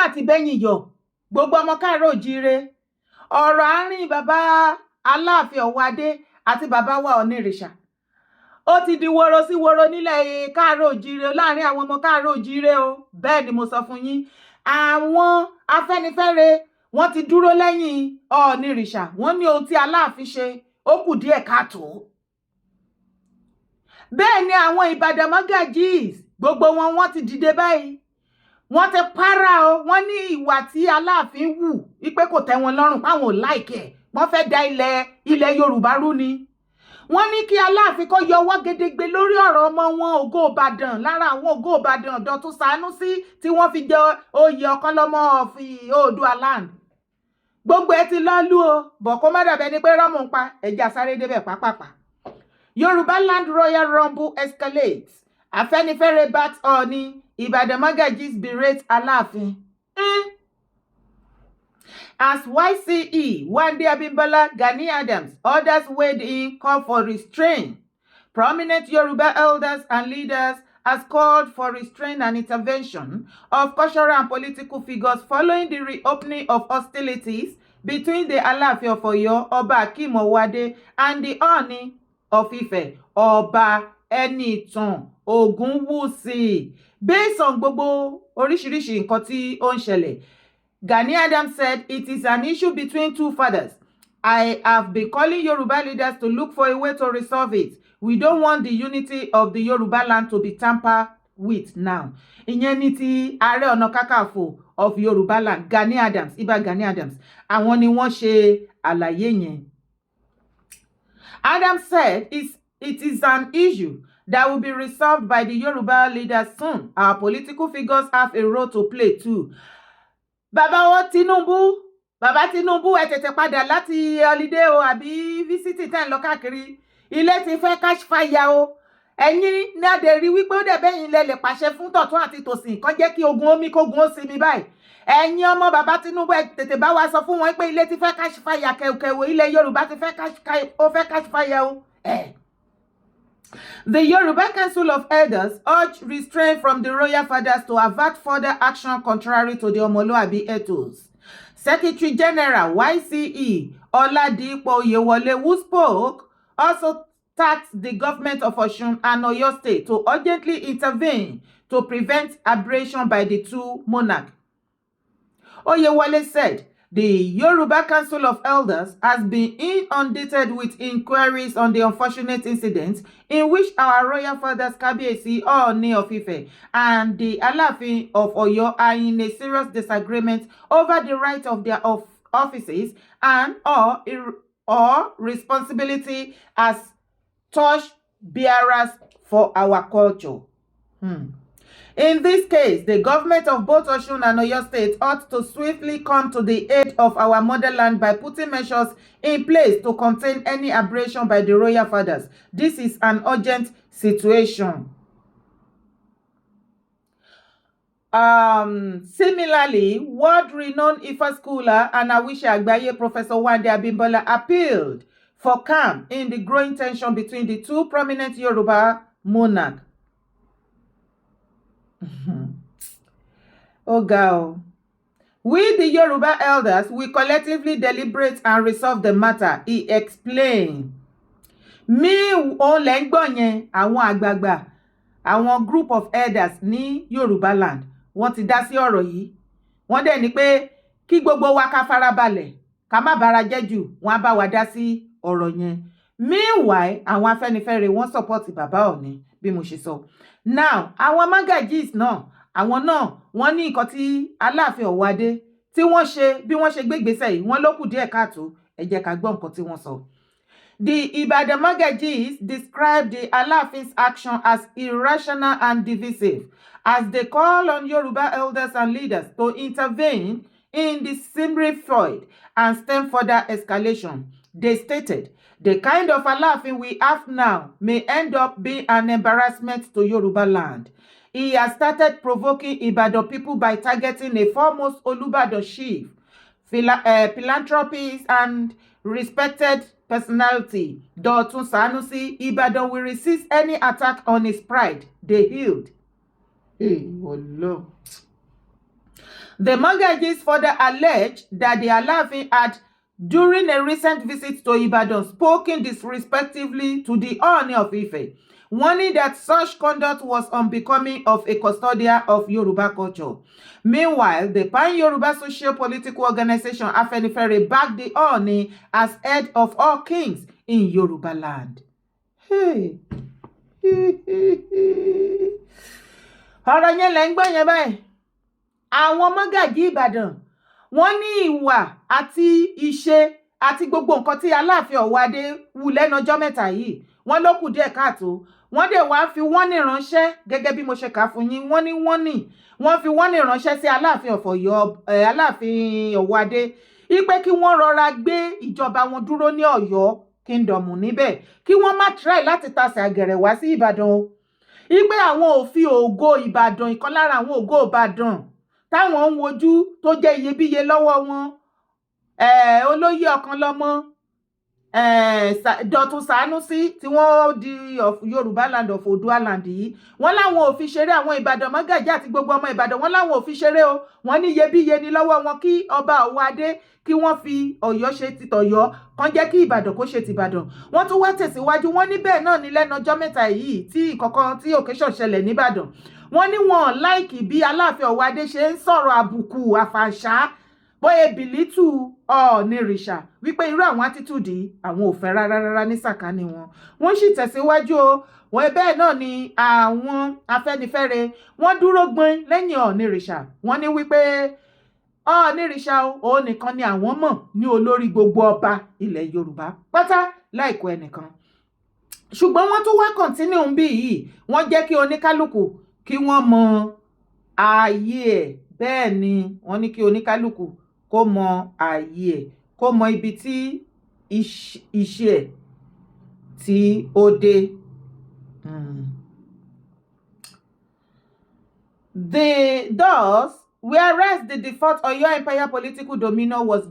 àti bẹ́yìn yọ gbogbo ọmọ káàárọ̀ òjíire ọ̀rọ̀ àárín bàbá Aláàfin Ọ̀wádé àti bàbá wa Onírìṣà ó ti di woro sí woro nílẹ̀ káàárọ̀ òjíire láàrin àwọn ọmọ káàárọ̀ òjíire o bẹ́ẹ̀ ni mo sọ fún yín àwọn Afẹ́nifẹ́re wọ́n ti dúró lẹ́yìn Onírìṣà wọ́n ní ohun tí Aláàfin ṣe ó kù díẹ̀ káàtó bẹ́ẹ̀ ni àwọn Ibadan Mogajis gbogbo wọn wọ́n ti dìde báyìí wọ́n ti para o wọ́n ní ìwà tí Aláàfin wù wípé kò tẹ́ wọn lọ́rùn páwọn ò láìkẹ́ wọ́n fẹ́ da ilẹ̀ Yorùbá rú ni wọ́n ní kí Aláàfin kó yọwọ́ gedegbe lórí ọ̀rọ̀ ọmọ wọn Ògo Ìbàdàn lára àwọn Ògo Ìbàdàn Dọ̀tun Sànúsí tí wọ́n fi jẹ oyè Ọ̀kánlọ́mọ of Oòduà land gbogbo ẹ ti lọ́lú o bọ̀ kó má dàbẹ́ ni pé rọ́mù ń pa ẹ̀já sáré débẹ̀ pápápá Yorùbá land royal rumble escalates Afenifere backs Ooni Ibadan Mogajis berate Alaafin. As YCE, Wande Abimbola, Gani Adams, others weighed in call for restraint. Prominent Yoruba elders and leaders has called for restraint and intervention of cultural and political figures following the reopening of hostilities between the Alaafin of Oyo, Oba Akeem Owade, and the Ooni of Ife, Oba Enitan Ogunwusi. Based on gbogbo oríṣiríṣi nǹkan tí ó ń ṣẹlẹ̀, Gani Adams said it is an issue between two fathers. I have been calling Yoruba leaders to look for a way to resolve it. We don't want the unity of the Yoruba land to be tampered with now. Ìyẹn ni ti Ààrẹ Ọ̀nà Kakanfò of Yoruba land, Gani Adams, Ìbà Gani Adams. Àwọn ni wọ́n ṣe àlàyé yẹn. Adams said it is an issue that will be resolved by the Yoruba leaders soon. Our political figures have a role to play too. Bàbá Tinubu ẹ tètè padà láti holiday o àbí visit ten lọ káàkiri. Ilé ti fẹ́ catch fire o. Ẹ̀yin náà dẹ̀ rí wípé ó dẹ̀ bẹ́yìn lẹ lè pàṣẹ fún tọ̀tún àti tòsìn kó jẹ́ kí ogun omi kógun ó sinmi báyìí. Ẹ̀yin ọmọ bàbá Tinubu ẹ tètè bá wa sọ fún wọn pé ilé ti fẹ́ catch fire kẹ̀kẹ̀wò ilẹ̀ Yorùbá ti fẹ́ catch fire o. The Yoruba Council of Elders urged restraint from the royal fathers to avert further action contrary to the Omoluabi ethos. Secretary General YCE Oladipo Oyewole, who spoke, also tasked the government of Osun and Oyo State to urgently intervene to prevent aberration by the two monarchs. Oyewole said, the Yoruba Council of Elders has been inundated with inquiries on the unfortunate incidents in which our royal fathers Kabiyesi Ooni of Ife and the Alaafin of Oyo are in a serious disagreement over the right of their offices and or responsibility as torch bearers for our culture. In this case, the government of both Osun and Oyo State ought to swiftly come to the aid of our motherland by putting measures in place to contain any aberration by the royal fathers. This is an urgent situation. Similarly, world-renowned Ifa scholar and Awishe Agbaye Professor Wande Abimbola appealed for calm in the growing tension between the two prominent Yoruba monarchs. Oh God. We, the Yoruba elders, we collectively deliberate and resolve the matter, he explained. Mi ò lè ń gbọ́ yẹn, àwọn àgbààgbà, àwọn group of elders ní Yoruba land, wọ́n ti dá sí ọ̀rọ̀ yìí. Wọ́n dẹ̀ ní pé kí gbogbo wa ká farabalẹ̀, ká má bára jẹ́ jù, wọ́n á bá wa dá sí ọ̀rọ̀ yẹn. Meanwhile, àwọn Afẹ́nifẹ́re wọ́n support bàbá Ooni bí mo ṣe sọ. Now, àwọn Mogajis náà, àwọn náà wọ́n ní nǹkan tí Aláàfin Ọ̀wádé tí wọ́n ṣe bí wọ́n ṣe gbégbésẹ̀ yìí wọ́n ló kù díẹ̀ káàtó. Ẹ jẹ́ ká gbọ́ nǹkan tí wọ́n sọ. The Ibadan Mogajis described the Alaafin's action as irrational and divisive, as they call on Yoruba elders and leaders to intervene in the Simri feud and stem further escalation. They stated, the kind of Alaafin we have now may end up being an embarrassment to Yoruba land. He has started provoking Ibadan people by targeting a foremost Olubadan chief, philanthropist and respected personality, Dọ̀tun Sànúsí. Ibadan will resist any attack on his pride. They healed. Hey, oh Lord. The Mogajis further alleged that the Alaafin had, during a recent visit to Ibadan, spoken disrespectfully to the Ooni of Ife, warning that such conduct was unbecoming of a custodian of Yoruba culture. Meanwhile, the pan-Yoruba socio-political organization Afenifere backed the Ooni as head of all kings in Yoruba land. Hey. Ọ̀rọ̀ yẹn lẹ́ ń gbọ́ yẹn báyìí. Àwọn Mogaji Ibadan wọ́n ní ìwà àti ìṣe àti gbogbo nǹkan tí Aláàfin Ọ̀wádé wù lẹ́nu ọjọ́ mẹ́ta yìí wọ́n ló kù díẹ̀ káàtó. Wọ́n dẹ̀ wá fi wọ́n ní ránṣẹ́ gẹ́gẹ́ bí mo ṣe kà fún yín. Wọ́n fi wọ́n ní ránṣẹ́ sí Aláàfin Aláàfin Ọ̀wádé ipe kí wọ́n rọra gbé ìjọba wọn dúró ní Ọ̀yọ́ kingdom níbẹ̀, kí wọ́n má try láti tasẹ̀ àgẹ̀rẹ̀ wá sí Ìbàdàn o. Ipe àwọn ò fi ògo Ìbàdàn, ìkan lára àwọn ògo Ìbàdàn táwọn ń wojú tó jẹ́ iyebíye lọ́wọ́ wọn, olóyè Ọ̀kanlọ́mọ, Dọ̀tun Sànúsí tí wọ́n di of Yorùbá land of Oòduà land yìí, wọ́n láwọn ò fi ṣeré. Àwọn Ìbàdàn Mogaji àti gbogbo ọmọ Ìbàdàn wọ́n láwọn ò fi ṣeré o. Wọ́n ní iyebíye ni lọ́wọ́ wọn kí ọba Ọ̀wádé kí wọ́n fi Ọ̀yọ́ ṣe ti tọ̀yọ́, kan jẹ́ kí Ìbàdàn kó ṣe ti Ìbàdàn. Wọ́n tún wá tẹ̀síwájú, wọ́n ní bẹ́ẹ̀ náà ní lẹ́nu ọjọ́ mẹ́ta yìí tí ìkọ̀kan tí occasion ṣẹlẹ̀ níbàdàn. Wọ́n ní wọn láìkì bí Aláàfin Ọ̀wádé ṣe ń sọ̀rọ̀ àbùkù àfàǹṣá bóyá bìlítù Ọ̀nìrìṣà wípé irú àwọn attitude àwọn ò fẹ́ rárá ní sàkání wọn. Wọ́n sì tẹ̀síwájú o. Wọ́n bẹ́ẹ̀ náà ni àwọn Afẹ́nifẹ́re wọ́n dúró gbọ́n lẹ́yìn Ọ̀nìrìṣà. Wọ́n ní wípé Ọ̀nìrìṣà òun nìkan ni àwọn mọ̀ ní olórí gbogbo ọba ilẹ̀ Yorùbá pátá láìkó ẹnìkan. Ṣùgbọ́n wọ́n tún wá continue ń bí yìí, wọ́n jẹ́ kí oníkálùkù kí wọ́n mọ ààyè ẹ̀. Bẹ́ẹ̀ ni wọ́n ní kí oníkálùkù kó mọ ààyè ẹ̀, kó mọ ibi tí iṣẹ́ ẹ̀ tí ó dé. Whereas the default Oyo Empire political dominion was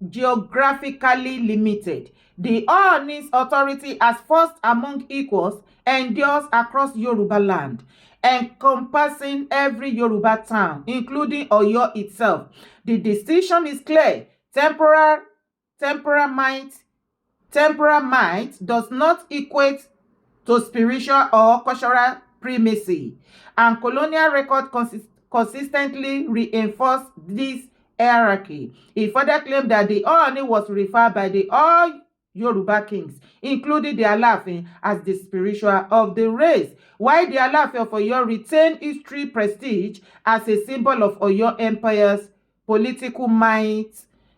geographically limited, the Ooni's authority as first among equals endures across Yoruba land, encompassing every Yoruba town, including Oyo itself. The distinction is clear. Temporal might does not equate to spiritual or cultural primacy, and colonial record consistently reinforced this hierarchy. He further claimed that the Ooni was referred by the all Yoruba kings, including the Alaafin, as the spiritual of the race, while the Alaafin of Oyo retained history prestige as a symbol of Oyo Empire's political might.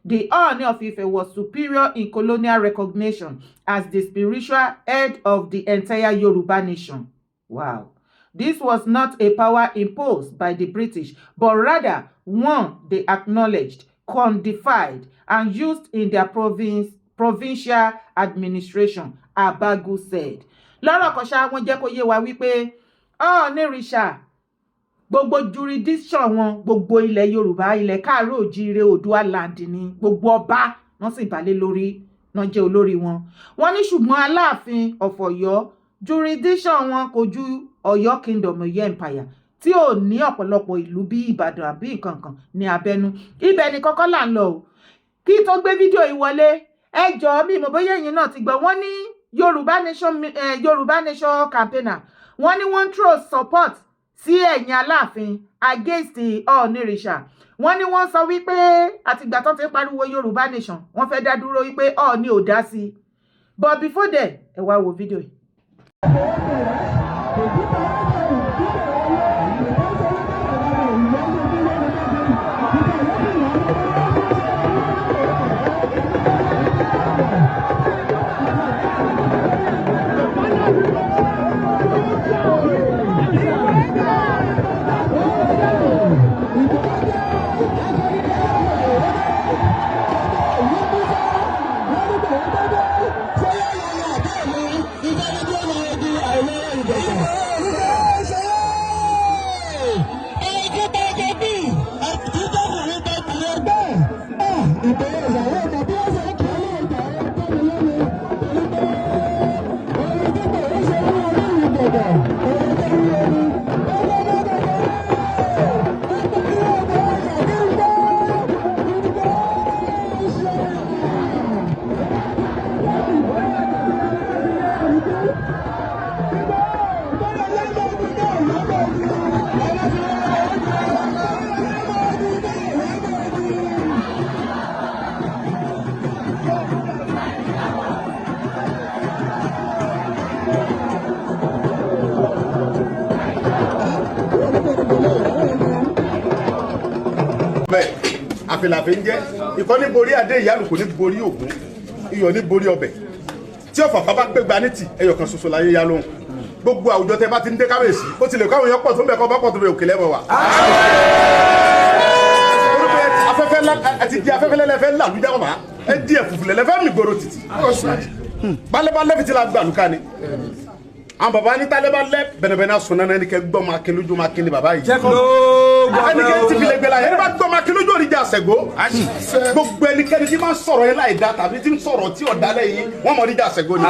The Ooni of Ife was superior in colonial recognition as the spiritual head of the entire Yoruba nation. Wow. This was not a power imposed by the British, but rather one they acknowledged, codified, and used in their provincial administration, Abagu said. Lọ́rọ̀ kan ṣá wọ́n jẹ́ kó yé wa wípé Ọ̀nìrìṣà gbogbo jurisdiction wọn, gbogbo ilẹ̀ Yorùbá, ilẹ̀ Káàárọ̀ Oòjíire Oòduà land ni gbogbo ọba wọ́n sì balẹ̀ lórí, wọ́n jẹ́ olórí wọn. Wọ́n ní ṣùgbọ́n Aláàfin of Ọ̀yọ́ jurisdiction wọn kò ju Ọ̀yọ́ kingdom, Ọ̀yọ́ empire, tí ò ní ọ̀pọ̀lọpọ̀ ìlú bí Ìbàdàn àbí nǹkan kan ní abẹ́nú. Ibẹ̀ ni kọ́kọ́ là ń lọ o. Kí tó gbé fídíò yìí wọlé, ẹ jọ̀ọ́ mi mọ̀ bóyá ẹ̀yin náà ti gbọ́. Wọ́n ní Yorùbá nation campaigner, wọ́n ní wọ́n throw support sí ẹ̀yìn Aláàfin against Ọ̀nìrìṣà. Wọ́n ní wọ́n sọ wípé àtìgbà tó ti pariwo Yorùbá nation wọ́n fẹ́ dá dúró wípé Ọ̀ọ̀ni ò dá sí. But before that, ẹ wá wo fídíò yìí. àfẹlàfẹ ń jẹ́ ìkọ́ ní borí adé ìyálù kò ní borí ògún iyọ̀ ní borí ọbẹ̀ tí ọ̀fàfà bá gbégbá ní tì ẹyọ kan ṣoṣo láyé yá lóhùn gbogbo àwùjọ tẹ bá ti ń dé kábíyèsí ó tilẹ̀ káwọn èèyàn pọ̀ tó ń bẹ̀ kọ́ bá pọ̀ tó bẹ̀ òkè lẹ́mọ̀ wà. àti di afẹ́fẹ́ lẹ́lẹ́fẹ́ làlújá wà ẹ di ẹ̀fùfù lẹ́lẹ́fẹ́ mi gbòòrò títì balẹ̀balẹ̀ fi ti la gbàlùkà ni àwọn baba ní tálẹ́ bá lẹ́ bẹ̀nẹ̀bẹ̀nẹ̀ sùn náà ẹni kẹ́ gbọ́ máa kí lójú máa kí ni bàbá yìí ẹni kẹ́ ti fi lè gbẹ́la ẹni bá gbọ́ máa kí lójú òrìjà àṣẹ̀gbó gbogbo ẹnikẹ́ni tí máa ń sọ̀rọ̀ yẹn láì dá tàbí tí ń sọ̀rọ̀ tí ọ̀dà lẹ́yìn wọ́n mọ̀ òrìjà àṣẹ̀gbó ni.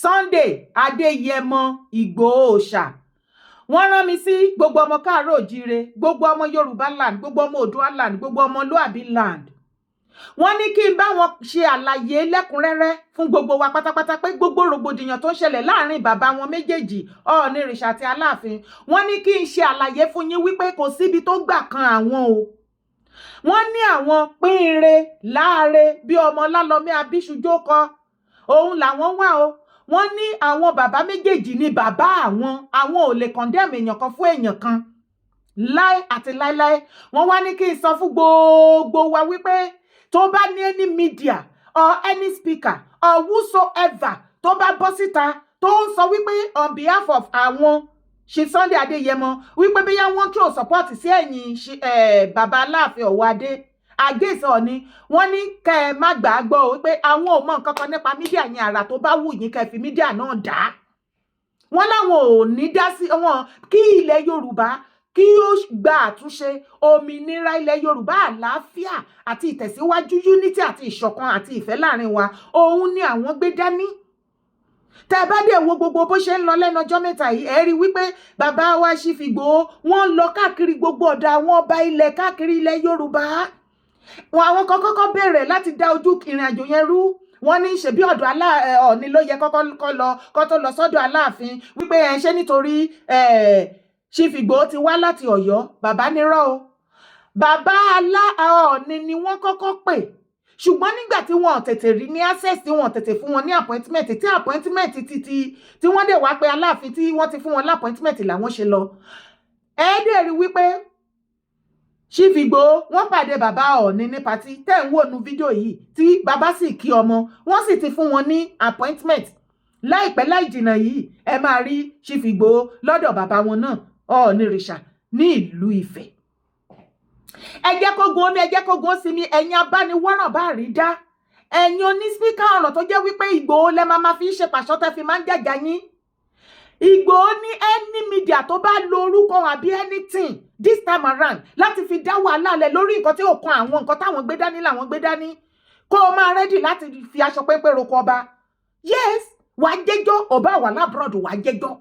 Sunday Adéyẹmọ Ìgbòho ṣá wọ́n rán mi sí gbogbo ọmọ káàárọ̀ òjíire gbogbo ọmọ Yorùbá land gbogbo ọmọ Oòduà land gbogbo ọmọ Lúàbí land wọ́n ní kí n bá wọn ṣe àlàyé lẹ́kùnrẹ́rẹ́ fún gbogbo wa pátápátá pé gbogbo rògbòdìyàn tó ń ṣẹlẹ̀ láàrin bàbá wọn méjèèjì Ọọ̀nìrìṣà àti Aláàfin wọ́n ní kí n ṣe àlàyé fún yín wípé kò síbi tó gbà kan àwọn o wọ́n ní àwọn pínre láàre bí ọmọ Lálọ́mí Abíṣujókọ òun làwọn wà o wọ́n ní àwọn bàbá méjèèjì ní bàbá àwọn ò lè condemn èèyàn kan fún èèyàn kan láé àti láéláé wọ́n wá ní kí n sọ fún gbogbo wa wípé tó bá ní any media or any speaker or whosoever tó bá bọ́ síta tó ń sọ wípé on behalf of àwọn ṣe Sunday Adéyẹmọ wípé bí wọ́n throw support sí ẹ̀yìn bàbá Aláàfin Ọ̀wọ́adé àgẹ́sọ̀ Ọ̀ọ̀ni wọ́n ní kẹ́ ẹ má gbà á gbọ́ wípé àwọn ò mọ nǹkan kan nípa mídíà yẹn àrà tó bá wù yín kẹ́ fi mídíà náà dá wọ́n láwọn ò ní dá sí wọn kí ilẹ̀ Yorùbá kí ó gba àtúnṣe òmìnira ilẹ̀ Yorùbá àlàáfíà àti ìtẹ̀síwájú unity àti ìṣọ̀kan àti ìfẹ́ láàrin wa òun ni àwọn gbé dání tẹ́ bá dé wo gbogbo bó ṣe ń lọ lẹ́nu ọjọ́ mẹ́ta yìí ẹ rí wípé bàbá wa Chief Igboho wọ́n lọ káàkiri gbogbo ọ̀dọ̀ àwọn ọba ilẹ̀ káàkiri ilẹ̀ Yorùbá wọn àwọn kan kọ́kọ́ bẹ̀rẹ̀ láti dá ojú ìrìn àjò yẹn rú wọ́n ní ṣebí ọ̀dọ̀ Ọọ̀ni ló yẹ kọ́kọ́ tó lọ sọ́dọ̀ Aláàfin wípé ẹ ṣe nítorí Chief Igboho ti wá láti Ọ̀yọ́ bàbá nírọ́ o bàbá Ọọ̀ni ni wọ́n kọ́kọ́ pè ṣùgbọ́n nígbà tí wọ́n tètè rí ní access tí wọ́n tètè fún wọn ní appointment tí appointment tí wọ́n dẹ̀ wá pé Aláàfin tí wọ́n ti fún wọn láppointment làwọn ṣe lọ ẹ̀ẹ́dẹ̀ rí wípé Chief Igboho wọ́n pàdé bàbá Ọọ̀ni ní patí tẹ́ ń wò nu fídíò yìí tí bàbá sì kí ọmọ wọ́n sì ti fún wọn ní appointment láìpẹ́ láì jìnnà yìí ẹ máa rí Chief Igboho lọ́dọ̀ bàbá wọn náà Ọọ̀nìrìṣà ní ìlú Ifẹ̀ ẹ jẹ́ kó gun omi ẹ jẹ́ kó gun osinmi ẹ̀yin abániwọ́ràn bá rí dá ẹ̀yin onísípíkà ọ̀ràn tó jẹ́ wípé Ìgbòho lẹ máa fi ṣe pàṣọ tẹ́ fi máa ń jàjà yín Ìgbòho ní any media tó bá lo orúkọ àbí anything this time around láti fi dá wàhálà lẹ̀ lórí nǹkan tí ò kan àwọn nǹkan táwọn gbé dání làwọn gbé dání kó o máa rẹ́dì láti fi aṣọ pépé roko ọba yes wàá jẹ́jọ́ ọba wà lábúrọ̀dù wàá jẹ́jọ́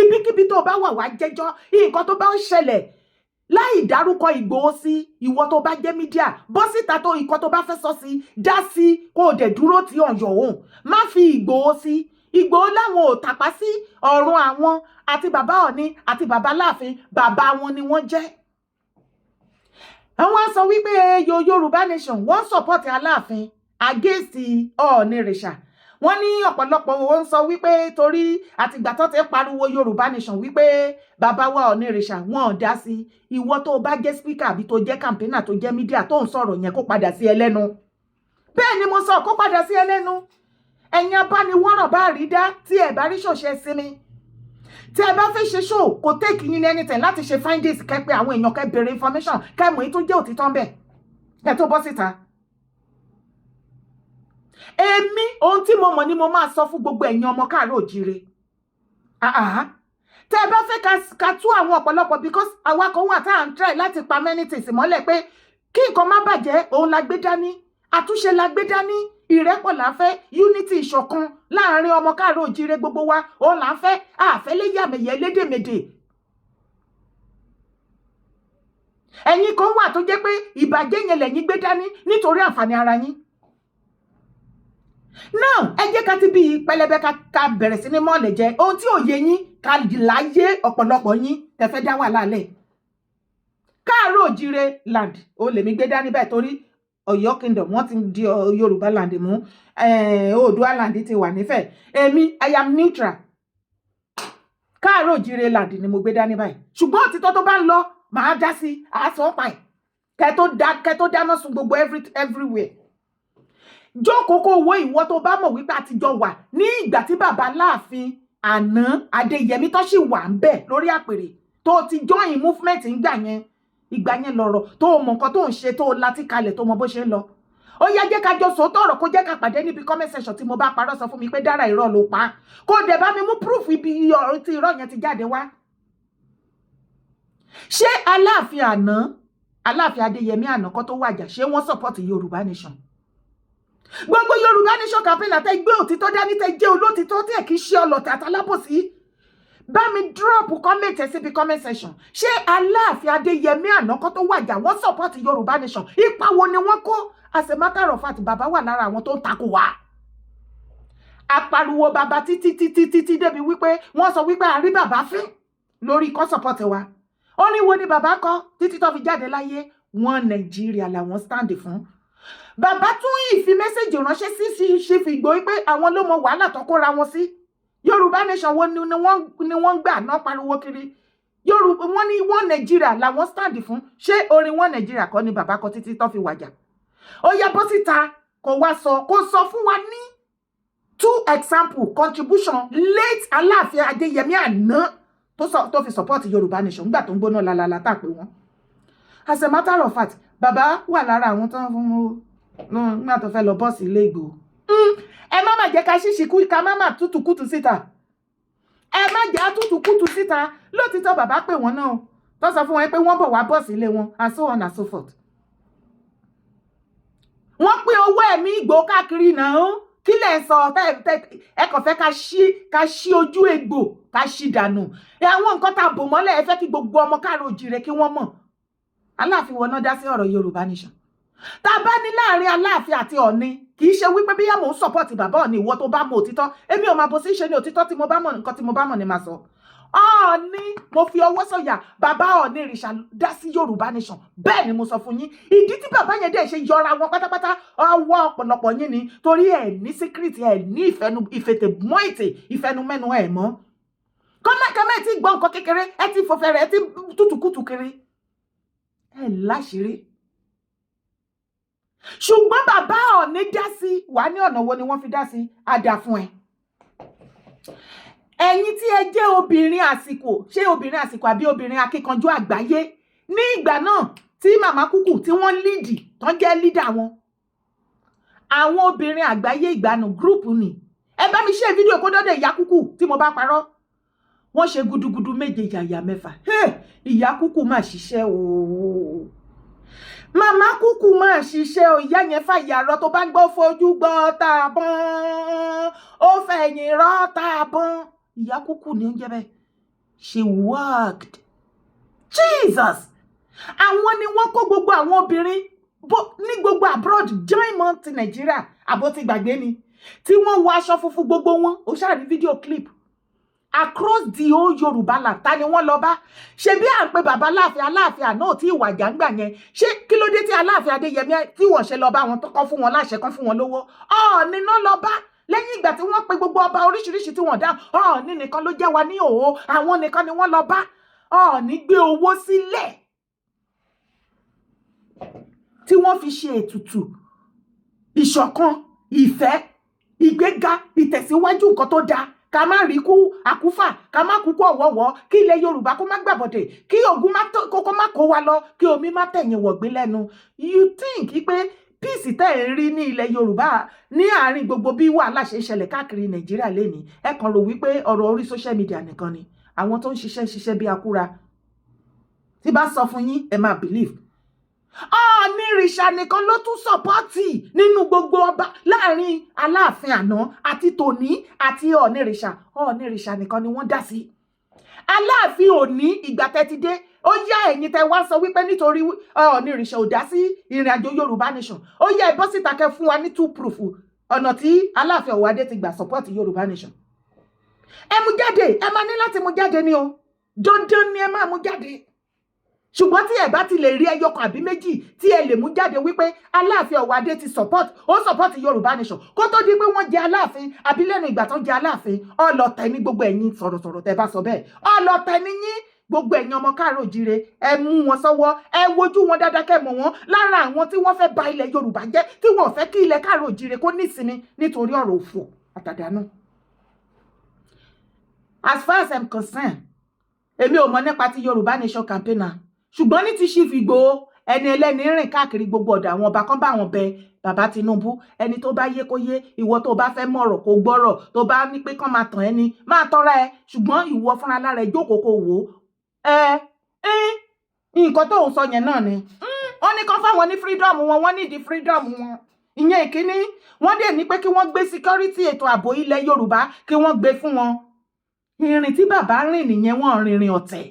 ibikíbi tó bá wà wàá jẹ́jọ́ nǹkan tó bá ń ṣẹlẹ̀ láì dárúkọ Ìgbòho sí ìwọ tó bá jẹ́ mídíà bọ́ síta tó nǹkan tó bá fẹ́ sọ sí dá sí kó o dẹ̀ dúró tí ọ̀yọ̀ òun má fi Ìgbòho sí Ìgbòho láwọn ò tàpá sí ọ̀run àwọn àti bàbá Ọọ̀ni àti bàbá Aláàfin bàbá wọn ni wọ́n jẹ́ àwọn sọ wípé Yorùbá nation wọ́n support Aláàfin against Ọọ̀nìrìṣà wọ́n ní ọ̀pọ̀lọpọ̀ wọn sọ wípé torí àtìgbà tó ti pariwo Yorùbá nation wípé bàbá wa Ọọ̀nìrìṣà wọn ò dá sí ìwọ tó bá jẹ́ speaker àbí tó jẹ́ campaigner tó jẹ́ media tó ń sọ̀rọ̀ yẹn kó padà sí ẹlẹ́nu bẹ́ẹ̀ ni mo sọ kó padà sí ẹlẹ́nu ẹ̀yin abániwọ́ràn bá rí dá tí ẹ̀ bá rí ṣòṣe sinmi tí ẹ bá fẹ́ ṣe show kò take yín ní anything láti ṣe findings kẹ́ pé àwọn èèyàn kẹ́ béèrè information kẹ́ mọ̀ èyí tó jẹ́ òtítọ́ ń bẹ̀ kẹ́ tó bọ́ síta èmi ohun tí mo mọ̀ ni mo máa sọ fún gbogbo ẹ̀yin ọmọ káàárọ̀ òjíire tẹ́ ẹ bá fẹ́ ká tú àwọn ọ̀pọ̀lọpọ̀ because àwa kan wà tá à ń try láti pa many things mọ́lẹ̀ pé kí nǹkan má bàjẹ́ òun la gbé dání àtúnṣe la gbé dání ìrẹ́pọ̀ là ń fẹ́ unity ìṣọ̀kan láàrin ọmọ káàárọ̀ òjíire gbogbo wa òun là ń fẹ́ àfẹ́lẹ́yàmẹ̀yẹ lédèmèdè ẹ̀yin kan wà tó jẹ́ pé ìbàjẹ́ yẹn lẹ̀yin gbé dání nítorí àǹfààní ara yín náà ẹ jẹ́ ká ti bí pẹlẹbẹ ká bẹ̀rẹ̀ sí ní mọ́ọ̀lẹ̀ jẹ ohun tí ò yé yín ká láyé ọ̀pọ̀lọpọ̀ yín tẹ̀fẹ́ dá wà lálẹ́ káàárọ̀ òjíire land ó lèmi gbé dání bẹ́ẹ̀ torí Ọ̀yọ́ kingdom wọ́n ti di Yorùbá land mú Oòduà land ti wà nífẹ̀ẹ́ èmi I am neutral káàárọ̀ òjíire land ni mo gbé dání báyìí ṣùgbọ́n òtítọ́ tó bá ń lọ màá dá sí àásọ pa ẹ̀ kẹ́ tó dáná sun gbogbo everywhere. Jókòó kó wo ìwọ tó bá mọ̀ wípé àtijọ́ wà ní ìgbà tí bàbá Aláàfin àná Adéyẹmí tó sì wà ń bẹ̀ lórí àpèrè tó ti join movement ìgbà yẹn lọ̀rọ̀ tó mọ̀ nǹkan tó ń ṣe tó láti kalẹ̀ tó mọ̀ bó ṣe ń lọ. Ó yá jẹ́ ká jọ sòótọ́ ọ̀rọ̀ kó jẹ́ ká pàdé níbi comment section tí mo bá parọ́ sọ fún mi pé Dára irọ́ ló pa kó dẹ̀ bá mi mú proof ibi ọ̀rọ̀ tí irọ́ yẹn ti jáde wá. Ṣé Aláàfin Adéyẹmí àná kó tó wàjà ṣé wọ́n support Yorùbá nation? Gbogbo Yorùbá nation campaign àtẹ gbé òtítọ́ dání tẹ jẹ́ olótìtọ́ tí ẹ̀ kì í ṣe ọlọ̀tẹ̀ àtàlábòsí. Bá mi drop comment síbi comment section. Ṣé Aláàfin Adéyẹmí àná kó tó wàjà wọ́n support Yorùbá nation? Ipa wo ni wọ́n kó? As a matter of fact, bàbá wà lára àwọn tó ń takò wá. Apariwo bàbá títí débi wípé wọ́n sọ wípé àrí bàbá fín lórí kó support wa. Ó ní wo ni bàbá kọ́ títí tó fi jáde láyé wọn Nàìjíríà làwọn stand fún. Bàbá tún ìfi mẹ́sẹ̀jì ránṣẹ́ sí Chief Igboho pé àwọn ló mọ wàhálà tó kóra wọn sí. Yorùbá nation wo ni wọ́n gbà náà pariwo kiri. Yorùbá wọ́n ní wọn Nàìjíríà làwọn stand fún. Ṣé orin wọn Nàìjíríà kọ́ ni bàbá kọ títí tó fi wàjà? Ó yá bọ́ síta kó sọ fún wa ní 2 example contribution late Aláàfin Adéyẹmí àná tó fi support Yorùbá nation nígbà tó ń gbóná lálálá tá pé wọ́n. As a matter of fact, bàbá wà lára àwọn tó ń fún wọn nígbà tó fẹ́ lọ bọ́ọ̀sì ilé Ìgbòho. Ẹ má má jẹ́ ká ṣíṣí ká má má tútùkútù síta. Ẹ má jẹ́ tútùkútù síta. Lótìtọ́ bàbá pè wọ́n náà tó sọ fún wọn pé wọ́n bọ̀ wá bọ́ọ̀sì ilé wọn and so on and so forth. Wọ́n pín owó ẹ̀mí Ìgbòho káàkiri náà. Kí lẹ̀ ń sọ ẹ kàn fẹ́ ká ṣí ojú egbò ká ṣí dànù. Àwọn nǹkan tá a bò mọ́lẹ̀ ẹ fẹ́ kí gbogbo ọmọ káàrọ̀ òjìrè kí wọ́n mọ̀. Aláàfin wọn náà dá sí ọ̀rọ̀ Yorùbá nation. Tá a bá ní láàrin Aláàfin àti Ọ̀ọ̀ni kì í ṣe wípé bí yá mò ń support bàbá Ọ̀ọ̀ni ìwọ tó bá mọ̀ òtítọ́. Èmi ò máa bó sí ṣe ní òtítọ́ tí mo bá mọ̀ nǹkan tí mo bá mọ̀ ni màá sọ. Ọ̀ọ̀ni mo fi ọwọ́ sọ̀yà bàbá Ọ̀ọ̀ni ìrìṣà dá sí Yorùbá nation. Bẹ́ẹ̀ ni mo sọ fún yín. Ìdí tí bàbá yẹn dẹ̀ ṣe yọra wọn pátápátá ọwọ́ ọ̀pọ̀lọpọ̀ yín ni torí ẹ̀ ní secret ẹ̀ ní ìfètèmọ́ ètè ìfẹnumẹ́nu ẹ̀ mọ́. Kọ́mẹ́kẹ́mẹ́ ti gbọ́ nǹkan kékeré ẹ ti fòfẹ́rẹ́ ẹ ti tútùkútù kiri. Ẹ láṣìírí. Ṣùgbọ́n bàbá Ọ̀ọ̀ni dá sí wà ní ọ̀nà wo ni wọ́n fi dá sí àdá fún ẹ. Ẹ̀yin tí ẹ jẹ́ obìnrin àsìkò ṣé obìnrin àsìkò àbí obìnrin akíkanjú àgbáyé ní ìgbà náà tí màmá kúkú tí wọ́n líìdì tán jẹ́ lídà wọn. Àwọn obìnrin àgbáyé ìgbàanù gúrùpù ni. Ẹ bá mi ṣe fídíò kó dọ́dọ̀ ìyá kúkú tí mo bá parọ́. Wọ́n ṣe gudugudu méje yàyà mẹ́fà. Ìyá kúkú máa ṣiṣẹ́ o. Màmá kúkú máa ṣiṣẹ́ o. Ìyá yẹn fàyà rọ tó bá gbọ́ fojú gbọ́ tàbọn. Ó fẹ̀yìn rọ́ tàbọn. Ìyá kúkú ni ó ń jẹ́ bẹ́ẹ̀. She worked. Jesus! Àwọn ni wọ́n kó gbogbo àwọn obìnrin ní gbogbo abroad join mọ́ ti Nàìjíríà àbó ti gbàgbé ni. Tí wọ́n wọ aṣọ funfun gbogbo wọn. Ó ṣàrí fídíò clip. Across the whole Yorùbá land ta ni wọ́n lọ bá. Ṣé bí à ń pe bàbá Aláàfin àná tí ìwà jàǹgbà yẹn. Ṣé kí ló dé tí Aláàfin Adéyẹmí tí wọ́n ṣe lọ bá wọn tó kọ́ fún wọn láṣẹ kan fún wọn lówó. Ọ̀ọ̀ni náà lọ bá. Lẹ́yìn ìgbà tí wọ́n pe gbogbo ọba oríṣiríṣi tí wọ́n dá Ọ̀ọ̀ni nìkan ló jẹ́ wa ní òwò àwọn nìkan ni wọ́n lọ bá. Ọ̀ọ̀ni gbé owó sílẹ̀ tí wọ́n fi ṣe ètùtù ìṣọ̀kan ìfẹ́ ìgbéga ìtẹ̀síwájú nǹkan tó dáa ká má rí kú àkúfà ká má kú kú ọ̀wọ̀wọ̀ kí ilẹ̀ Yorùbá kó má gbàbọ̀dẹ̀ kí ogun kókó má kó wa lọ kí omi má tẹ̀yìn wọ̀gbìn lẹ́nu. You think pé peace tẹ́ ẹ̀ rí ní ilẹ̀ Yorùbá ní àárín gbogbo bí wàhálà ṣe ń ṣẹlẹ̀ káàkiri Nàìjíríà lénìí ẹ kàn rò wípé ọ̀rọ̀ orí social media nìkan ni àwọn tó ń ṣiṣẹ́ bí akúra tí bá sọ fún yín ẹ máa believe. Ọ̀ọ̀ni ìrìṣà nìkan ló tún sọ́pọ́tì nínú gbogbo ọba láàrin Aláàfin àná àti tòní àti Ọ̀ọ̀ni ìrìṣà nìkan ni wọ́n dá sí. Aláàfin Òní ìgbà tẹ́ ti dé ó yá ẹ̀yin tẹ́ wá sọ wípé nítorí Ọ̀ọ̀ni ìrìṣà ò dá sí ìrìn àjò Yorùbá nation ó yá ẹ bọ́ síta kẹ́ fún wa ní 2 proof ọ̀nà tí Aláàfin Ọ̀wádé ti gbà support Yorùbá nation. Ẹ mú jáde ẹ máa ní láti mú jáde ni o dandan ni ẹ máa mú jáde. Ṣùgbọ́n tí ẹ bá ti lè rí ẹyọkan àbí méjì tí ẹ lè mú jáde wípé Aláàfin Ọ̀wádé ti support Yorùbá nation kó tó di pé wọ́n jẹ Aláàfin àbí lẹ́nu ìgbà tó jẹ Aláàfin ọlọ́tẹ̀ ní gbogbo ẹ̀yin sọ̀rọ̀sọ̀rọ̀ tẹ́ bá sọ bẹ́ẹ̀ ọlọ́tẹ̀ ní yín gbogbo ẹ̀yin ọmọ káàárọ̀ òjíire ẹ mú wọn sọ́wọ́ ẹ wojú wọn dáadáa kẹ́ mọ̀ wọ́n lára àwọn tí wọ́n fẹ́ ba ilẹ̀ Yorùbá jẹ́ tí wọ́n fẹ́ kí ilẹ̀ káàárọ̀ òjíire kó nísinmi nítorí ọ̀rọ̀ òfò àtàdánù. As far as I'm concerned, èmi ò mọ̀ nípa ti Yorùbá Nation campaigner ṣùgbọ́n ní ti Chief Igboho ẹni ẹlẹ́ni rìn káàkiri gbogbo ọ̀dọ̀ àwọn ọba kan bá wọn bẹ bàbá Tinubu ẹni tó bá yé kó yé ìwọ tó bá fẹ́ mọ̀rọ̀ kó gbọ́rọ̀ tó bá ní pé kán máa tàn ẹni máa tọ́ra ẹ ṣùgbọ́n ìwọ fúnra lára ẹ jókòó kó wò ó nǹkan tó ń sọ yẹn náà ni wọ́n ní kán fáwọn ní freedom wọn wọ́n nídìí freedom wọn ìyẹn ìkíní wọ́n dẹ̀ ní pé kí wọ́n gbé security ètò ààbò ilẹ̀ Yorùbá kí wọ́n gbé fún wọn ìrìn tí bàbá rìn nìyẹn wọ́n rìnrìn ọ̀tẹ̀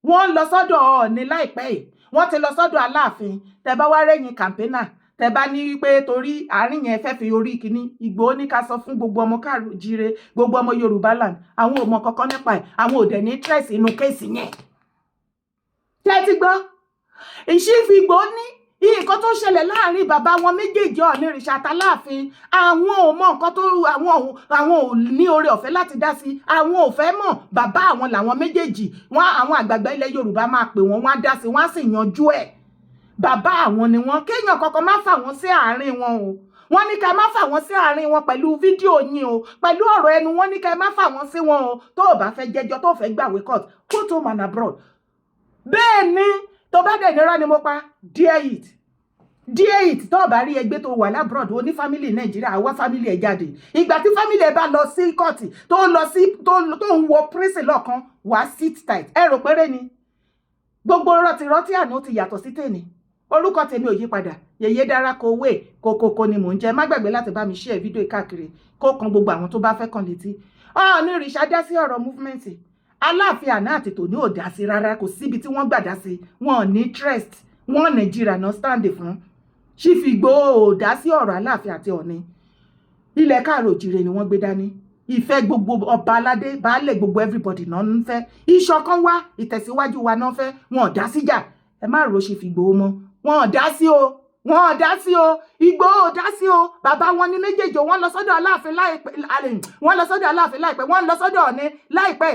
wọ́n lọ sọ́dọ̀ Ọọ̀ni láìpẹ́ yìí wọ́n ti lọ sọ́dọ̀ Aláàfin tẹ bá wá rẹ́yìn campaigner tẹ bá ní wípé torí àárín yẹn fẹ́ fi orí kíní Ìgbòho ní ká sọ fún gbogbo ọmọ káàárọ̀ òjíire gbogbo ọmọ Yorùbá land àwọn ò mọ kankan nípa ẹ̀ àwọn ò dẹ̀ ní interest inú kéèsì yẹn. ṣé ti gbọ́ Chief Igboho ní nǹkan tó ṣẹlẹ̀ láàrin bàbá wọn méjèèjì Ọọ̀ni ìrìṣà àtàláàfin àwọn ò mọ nǹkan tó àwọn ò ní oore ọ̀fẹ́ láti dá sí àwọn ò fẹ́ mọ̀ bàbá àwọn làwọn méjèèjì wọn àwọn àgbààgbà ilẹ̀ Yorùbá máa pè wọ́n wọ́n á dá sí wọ́n á sì yanjú ẹ̀ bàbá àwọn ni wọ́n kéèyàn kankan má fà wọ́n sí àárín wọn o wọ́n ní ká má fà wọ́n sí àárín wọn pẹ̀lú fídíò yín o pẹ̀lú ọ̀rọ̀ ẹnu wọ́n ní ká má fà wọ́n sí wọn o tó o bá fẹ́ jẹ́jọ́ tó o fẹ́ gbàwé court go to man abroad bẹ́ẹ̀ ni tó bá dẹ̀ nírọ́ ni mo pa dear it tó bá rí ẹgbẹ́ tó wà lábroad ó ní family Nàìjíríà àwa family ẹ̀ jáde ìgbà tí family ẹ̀ bá lọ sí court tó lọ sí tó ń wọ prison lọ́kan wá sit tight ẹ rò péré ni gbogbo rọtìrọtì àná ti yàtọ̀ sí tèmi orúkọ tèmi ò yí padà Yèyé Dára Kowé kòkòkò ni mò ń jẹ má gbàgbé láti bá mi share fídíò káàkiri kó kan gbogbo àwọn tó bá fẹ́ kàn létí Ọọ̀ni ìrìṣà dá sí ọ̀rọ̀ movement Aláàfin àná àti tòní ò dá sí rárá kò síbi tí wọ́n gbà dá sí wọn ò ní interest wọn Nàìjíríà náà stand fún Chief Igboho ò dá sí ọ̀rọ̀ Aláàfin àti Ọọ̀ni ilẹ̀ káàárọ̀ òjíire ni wọ́n gbé dání ìfẹ́ gbogbo ọba aládé baálẹ̀ gbogbo everybody náà ń fẹ́ ìṣọ̀kan wá ìtẹ̀síwájú wa náà fẹ́ wọn ò dá síjà ẹ má rò Chief Igboho mọ́ wọn ò dá sí o wọn ò dá sí o Igboho ò dá sí o bàbá wọn ní méjèèjì wọ́n lọ sọ́dọ̀ Aláàfin láìpẹ́ wọ́n lọ sọ́dọ̀ Aláàfin láìpẹ́ wọ́n lọ sọ́dọ̀ Ọọ̀ni láìpẹ́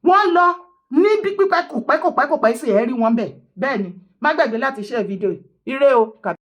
wọ́n lọ ní bí pípẹ́ kò pẹ́ sí ẹ̀rí wọn bẹ́ẹ̀ ni má gbàgbé láti share fídíò ire o.